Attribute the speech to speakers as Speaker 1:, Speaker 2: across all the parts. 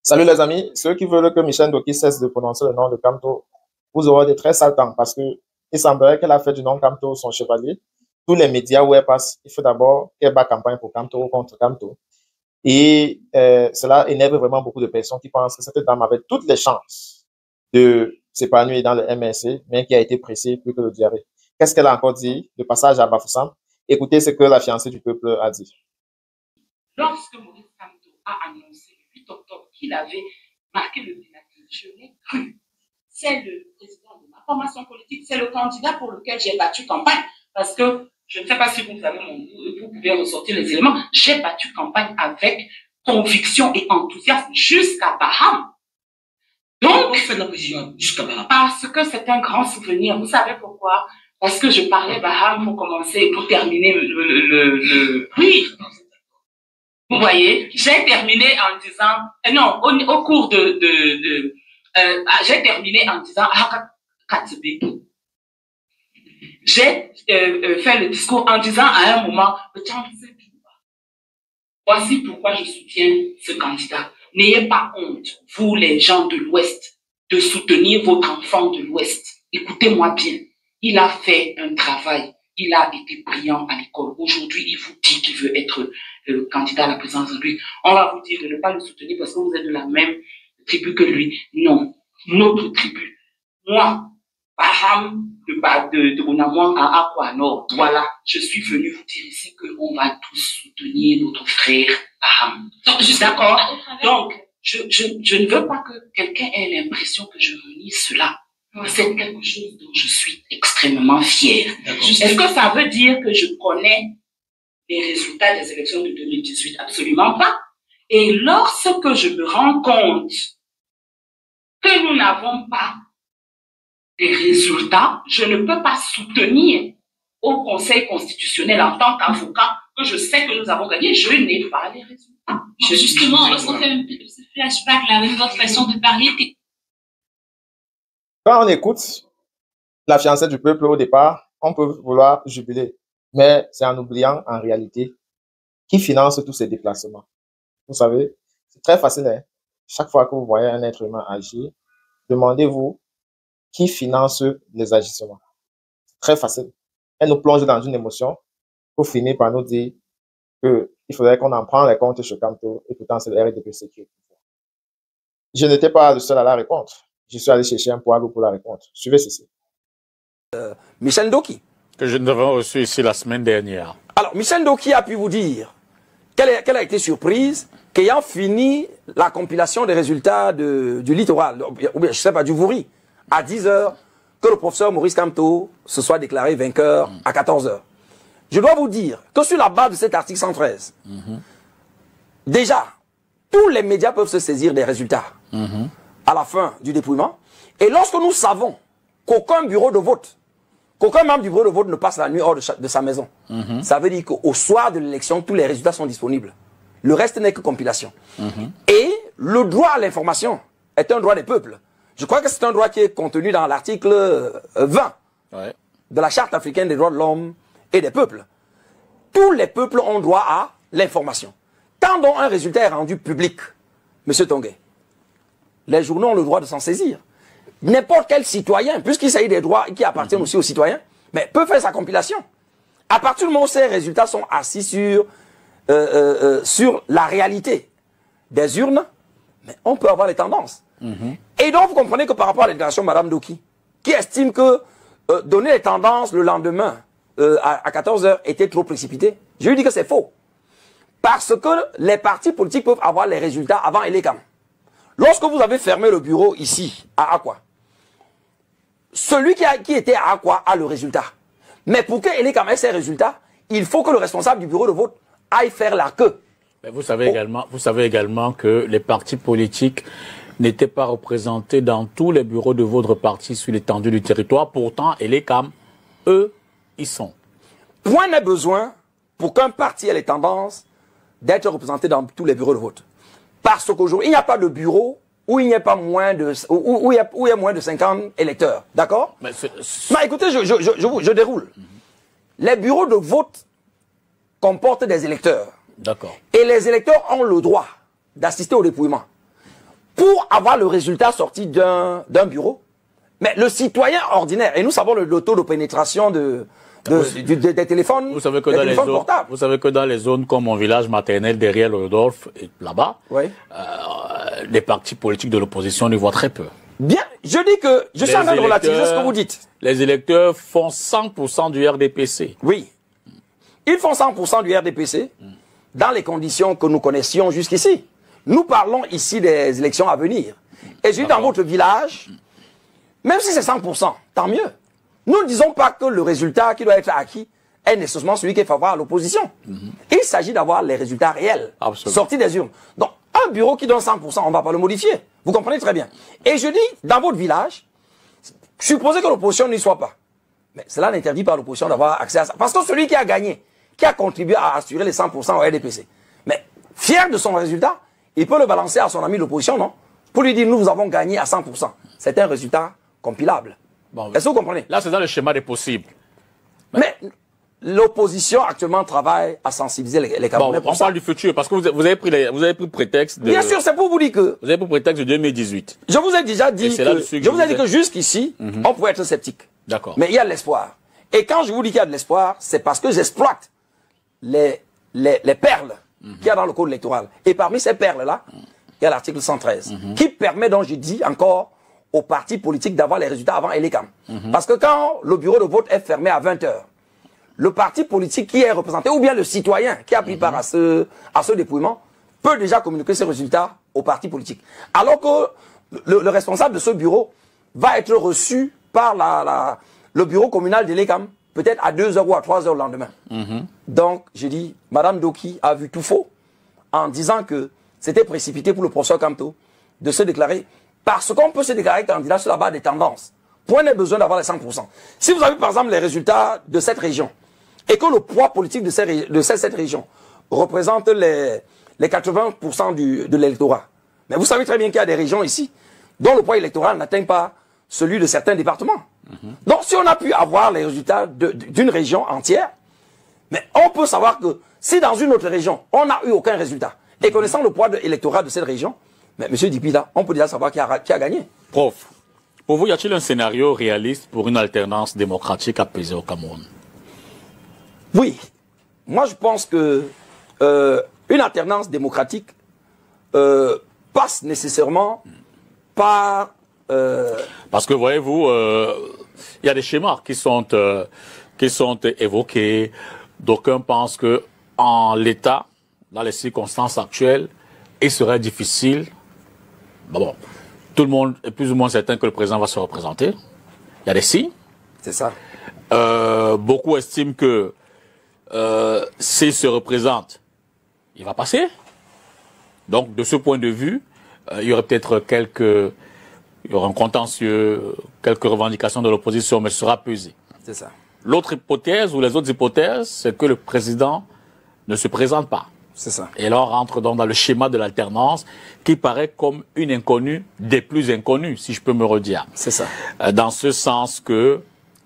Speaker 1: Salut les amis, ceux qui veulent que Michel Ndoki cesse de prononcer le nom de Kamto, vous aurez des très sales temps parce que il semblerait qu'elle a fait du nom Kamto son chevalier. Tous les médias où elle passe, il faut d'abord qu'elle bat campagne pour Kamto ou contre Kamto. Et cela énerve vraiment beaucoup de personnes qui pensent que cette dame avait toutes les chances de s'épanouir dans le MRC, mais qui a été pressée plus que le diarrhée. Qu'est-ce qu'elle a encore dit de passage à Bafoussam? Écoutez ce que la fiancée du peuple a dit.
Speaker 2: Lorsque Maurice Kamto a annoncé le 8 octobre qu'il avait marqué le pénalty, je l'ai cru. C'est le président de ma formation politique, c'est le candidat pour lequel j'ai battu campagne. Parce que je ne sais pas si vous avez vous pouvez ressortir les éléments. J'ai battu campagne avec conviction et enthousiasme jusqu'à Baham. Donc,
Speaker 3: fait de la précision jusqu'à Baham.
Speaker 2: Parce que c'est un grand souvenir. Vous savez pourquoi? Parce que je parlais Baham pour commencer et pour terminer oui. Vous voyez, j'ai terminé en disant, non, au cours j'ai terminé en disant, j'ai fait le discours en disant à un moment, voici pourquoi je soutiens ce candidat. N'ayez pas honte, vous les gens de l'Ouest, de soutenir votre enfant de l'Ouest. Écoutez-moi bien, il a fait un travail. Il a été brillant à l'école. Aujourd'hui, il vous dit qu'il veut être candidat à la présidence de lui. On va vous dire de ne pas le soutenir parce que vous êtes de la même tribu que lui. Non, notre tribu. Moi, Baham, de Bonamouan à Akwa Nord, voilà, je suis venu vous dire ici qu'on va tous soutenir notre frère Baham. D'accord? Donc, je ne veux pas que quelqu'un ait l'impression que je renie cela. C'est quelque chose dont je suis extrêmement fière. Est-ce que ça veut dire que je connais les résultats des élections de 2018? Absolument pas. Et lorsque je me rends compte que nous n'avons pas les résultats, je ne peux pas soutenir au Conseil constitutionnel en tant qu'avocat que je sais que nous avons gagné. Je n'ai pas les résultats.
Speaker 4: Justement, lorsqu'on fait un flashback, la même votre façon de parler,
Speaker 1: Quand on écoute la fiancée du peuple au départ, on peut vouloir jubiler, mais c'est en oubliant en réalité qui finance tous ces déplacements. Vous savez, c'est très facile. Hein? Chaque fois que vous voyez un être humain agir, demandez-vous qui finance les agissements. C'est très facile. Elle nous plonge dans une émotion pour finir par nous dire qu'il faudrait qu'on en prenne les comptes chez Kamto et pourtant c'est le RDPC qui est. Je n'étais pas le seul à la répondre. Je suis allé chercher un poids pour la répondre. Suivez ceci.
Speaker 5: Michel Ndoki.
Speaker 6: Que je nous avons reçu ici la semaine dernière.
Speaker 5: Alors, Michel Ndoki a pu vous dire qu'elle a été surprise qu'ayant fini la compilation des résultats du littoral, ou bien, je ne sais pas, du Vouri, à 10 h, que le professeur Maurice Kamto se soit déclaré vainqueur à 14 h. Je dois vous dire que sur la base de cet article 113, déjà, tous les médias peuvent se saisir des résultats à la fin du dépouillement. Et lorsque nous savons qu'aucun bureau de vote, qu'aucun membre du bureau de vote ne passe la nuit hors de sa maison, ça veut dire qu'au soir de l'élection, tous les résultats sont disponibles. Le reste n'est que compilation. Et le droit à l'information est un droit des peuples. Je crois que c'est un droit qui est contenu dans l'article 20 de la Charte africaine des droits de l'homme et des peuples. Tous les peuples ont droit à l'information. Quand donc un résultat est rendu public, M. Tongué, les journaux ont le droit de s'en saisir. N'importe quel citoyen, puisqu'il s'agit des droits qui appartiennent aussi aux citoyens, mais peut faire sa compilation. À partir du moment où ces résultats sont assis sur la réalité des urnes, mais on peut avoir les tendances. Et donc, vous comprenez que par rapport à la déclaration de Mme Ndoki, qui estime que donner les tendances le lendemain à 14 h était trop précipité, je lui dis que c'est faux. Parce que les partis politiques peuvent avoir les résultats avant Elekam. Lorsque vous avez fermé le bureau ici, à Akwa, celui qui était à Akwa a le résultat. Mais pour que Elekam ait ses résultats, il faut que le responsable du bureau de vote aille faire la queue.
Speaker 6: Mais vous savez également que les partis politiques n'étaient pas représentés dans tous les bureaux de vote répartis sur l'étendue du territoire. Pourtant, Elekam, eux, y sont.
Speaker 5: Point n'est besoin pour qu'un parti ait les tendances d'être représenté dans tous les bureaux de vote. Parce qu'aujourd'hui, il n'y a pas de bureau où il n'y a pas moins de, où il y a moins de 50 électeurs. D'accord? Écoutez, je déroule. Les bureaux de vote comportent des électeurs.
Speaker 6: D'accord.
Speaker 5: Et les électeurs ont le droit d'assister au dépouillement. pour avoir le résultat sorti d'un bureau. Mais le citoyen ordinaire, et nous savons le taux de pénétration des téléphones,
Speaker 6: vous savez que
Speaker 5: des
Speaker 6: dans les
Speaker 5: téléphones
Speaker 6: zones,
Speaker 5: portables.
Speaker 6: vous savez que dans les zones comme mon village maternel derrière le Rodolphe, là-bas,
Speaker 5: Oui.
Speaker 6: les partis politiques de l'opposition les voient très peu.
Speaker 5: Bien, je dis que je suis en train de relativiser ce que vous dites.
Speaker 6: Les électeurs font 100% du RDPC.
Speaker 5: Oui. Ils font 100% du RDPC dans les conditions que nous connaissions jusqu'ici. Nous parlons ici des élections à venir. Et je dis dans votre village, même si c'est 100%, tant mieux. Nous ne disons pas que le résultat qui doit être acquis est nécessairement celui qui est favorable à l'opposition. Il s'agit d'avoir les résultats réels, sortis des urnes. Donc, un bureau qui donne 100%, on ne va pas le modifier. Vous comprenez très bien. Et je dis, dans votre village, supposez que l'opposition n'y soit pas. Mais cela n'interdit pas à l'opposition d'avoir accès à ça. Parce que celui qui a gagné, qui a contribué à assurer les 100% au RDPC, mais fier de son résultat, il peut le balancer à son ami de l'opposition, non? Pour lui dire, nous avons gagné à 100%. C'est un résultat compilable.
Speaker 6: Bon,
Speaker 5: est-ce que vous comprenez?
Speaker 6: Là, c'est dans le schéma des possibles.
Speaker 5: Mais l'opposition actuellement travaille à sensibiliser les Camerounais.
Speaker 6: Bon, on parle du futur, parce que vous avez pris prétexte de...
Speaker 5: Bien sûr, c'est pour vous dire que...
Speaker 6: Vous avez pris prétexte de 2018.
Speaker 5: Je vous ai déjà dit que jusqu'ici, on pouvait être sceptique.
Speaker 6: D'accord.
Speaker 5: Mais il y a de l'espoir. Et quand je vous dis qu'il y a de l'espoir, c'est parce que j'exploite les perles qu'il y a dans le code électoral. Et parmi ces perles-là, il y a l'article 113, qui permet, donc je dis encore, aux partis politiques d'avoir les résultats avant Elecam. Parce que quand le bureau de vote est fermé à 20 h, le parti politique qui est représenté, ou bien le citoyen qui a pris part à ce dépouillement, peut déjà communiquer ses résultats au parti politique. Alors que le responsable de ce bureau va être reçu par le bureau communal d'Elecam, peut-être à 2 h ou à 3 h le lendemain. Donc, je dis, Madame Doki a vu tout faux en disant que c'était précipité pour le professeur Kamto de se déclarer, parce qu'on peut se déclarer candidat sur la base des tendances. Point n'est besoin d'avoir les 100%. Si vous avez par exemple les résultats de cette région, et que le poids politique de cette région représente les 80% de l'électorat, mais vous savez très bien qu'il y a des régions ici dont le poids électoral n'atteint pas celui de certains départements. Donc si on a pu avoir les résultats d'une région entière, mais on peut savoir que si dans une autre région, on n'a eu aucun résultat, et connaissant le poids électoral de cette région, mais M. Dipida, on peut déjà savoir qui a gagné.
Speaker 6: Prof, pour vous, y a-t-il un scénario réaliste pour une alternance démocratique apaisée au Cameroun?
Speaker 5: Oui. Moi, je pense que une alternance démocratique passe nécessairement par...
Speaker 6: Parce que, voyez-vous, il y a des schémas qui sont évoqués. D'aucuns pensent que en l'état, dans les circonstances actuelles, il serait difficile. Bon, tout le monde est plus ou moins certain que le président va se représenter. Il y a des signes.
Speaker 5: C'est ça.
Speaker 6: Beaucoup estiment que s'il se représente, il va passer. Donc, de ce point de vue, il y aurait peut-être il y aura un contentieux, quelques revendications de l'opposition, mais ce sera pesé.
Speaker 5: C'est ça.
Speaker 6: L'autre hypothèse, ou les autres hypothèses, c'est que le président ne se présente pas.
Speaker 5: C'est ça.
Speaker 6: Et là, on rentre donc dans le schéma de l'alternance qui paraît comme une inconnue des plus inconnues, si je peux me redire.
Speaker 5: C'est ça.
Speaker 6: Dans ce sens que,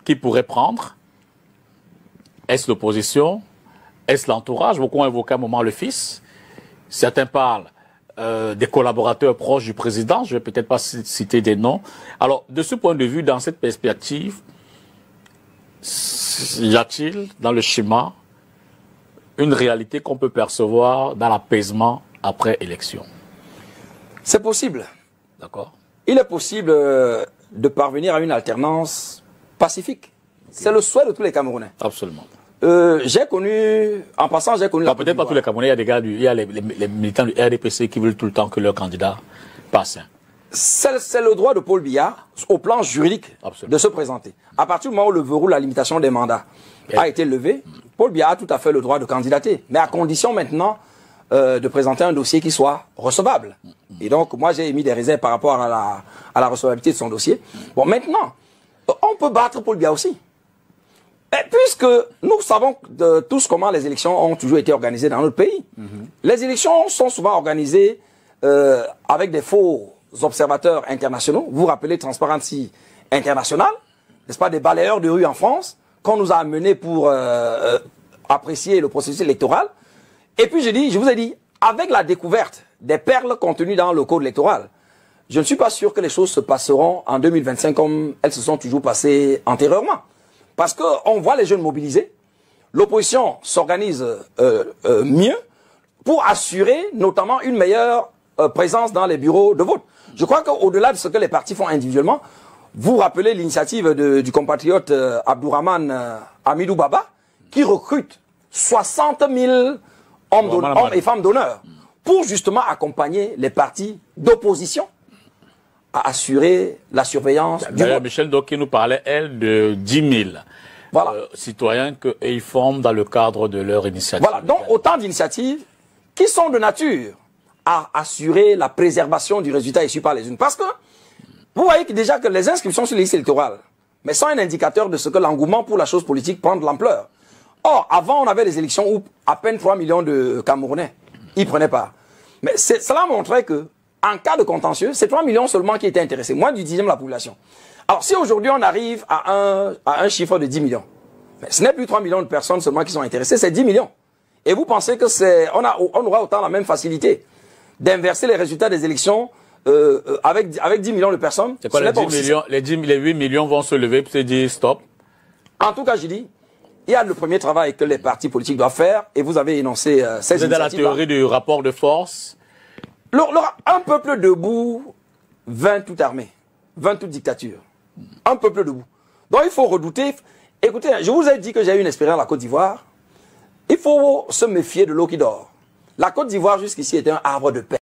Speaker 6: qui pourrait prendre? Est-ce l'opposition? Est-ce l'entourage? Beaucoup ont évoqué à un moment le fils. Certains parlent des collaborateurs proches du président. Je ne vais peut-être pas citer des noms. Alors, de ce point de vue, dans cette perspective, y a-t-il dans le schéma une réalité qu'on peut percevoir dans l'apaisement après élection?
Speaker 5: C'est possible.
Speaker 6: D'accord.
Speaker 5: Il est possible de parvenir à une alternance pacifique. Okay. C'est le souhait de tous les Camerounais.
Speaker 6: Absolument.
Speaker 5: J'ai connu, en passant, j'ai connu...
Speaker 6: Peut-être pas tous les Camerounais, il y a des gars, il y a les militants du RDPC qui veulent tout le temps que leur candidat passe.
Speaker 5: C'est le droit de Paul Biya, au plan juridique, de se présenter. À partir du moment où le verrou, la limitation des mandats a été levé, Paul Biya a tout à fait le droit de candidater. Mais à condition maintenant de présenter un dossier qui soit recevable. Et donc, moi, j'ai émis des réserves par rapport à la recevabilité de son dossier. Bon, maintenant, on peut battre Paul Biya aussi. Et puisque nous savons tous comment les élections ont toujours été organisées dans notre pays. Les élections sont souvent organisées avec des faux observateurs internationaux. Vous vous rappelez Transparency International, n'est-ce pas, des balayeurs de rue en France, qu'on nous a amenés pour apprécier le processus électoral. Et puis je vous ai dit, avec la découverte des perles contenues dans le code électoral, je ne suis pas sûr que les choses se passeront en 2025 comme elles se sont toujours passées antérieurement. Parce qu'on voit les jeunes mobilisés, l'opposition s'organise mieux pour assurer notamment une meilleure présence dans les bureaux de vote. Je crois qu'au-delà de ce que les partis font individuellement, vous rappelez l'initiative du compatriote Abdourahmane Amidou Baba, qui recrute 60 000 hommes et femmes d'honneur pour justement accompagner les partis d'opposition à assurer la surveillance du vote.
Speaker 6: Michel Doki nous parlait, elle, de 10 000 citoyens qu'ils forment dans le cadre de leur initiative.
Speaker 5: Voilà, donc autant d'initiatives qui sont de nature à assurer la préservation du résultat issu par les urnes. Parce que vous voyez déjà que les inscriptions sur les listes électorales sont un indicateur de ce que l'engouement pour la chose politique prend de l'ampleur. Or, avant, on avait les élections où à peine 3 millions de Camerounais y prenaient part. Mais cela montrait que, en cas de contentieux, c'est 3 millions seulement qui étaient intéressés, moins du 10e de la population. Alors, si aujourd'hui on arrive à un chiffre de 10 millions, mais ce n'est plus 3 millions de personnes seulement qui sont intéressées, c'est 10 millions. Et vous pensez que on aura autant la même facilité d'inverser les résultats des élections avec 10 millions de personnes?
Speaker 6: C'est quoi, les 8 millions vont se lever pour se dire stop?
Speaker 5: En tout cas, j'ai dit, il y a le premier travail que les partis politiques doivent faire, et vous avez énoncé ces initiatives.
Speaker 6: Vous êtes dans la théorie du rapport de force?
Speaker 5: Un peuple debout, 20 toute armée, 20 toute dictature. Un peuple debout. Donc il faut redouter. Écoutez, je vous ai dit que j'ai eu une expérience à la Côte d'Ivoire. Il faut se méfier de l'eau qui dort. La Côte d'Ivoire jusqu'ici était un havre de paix.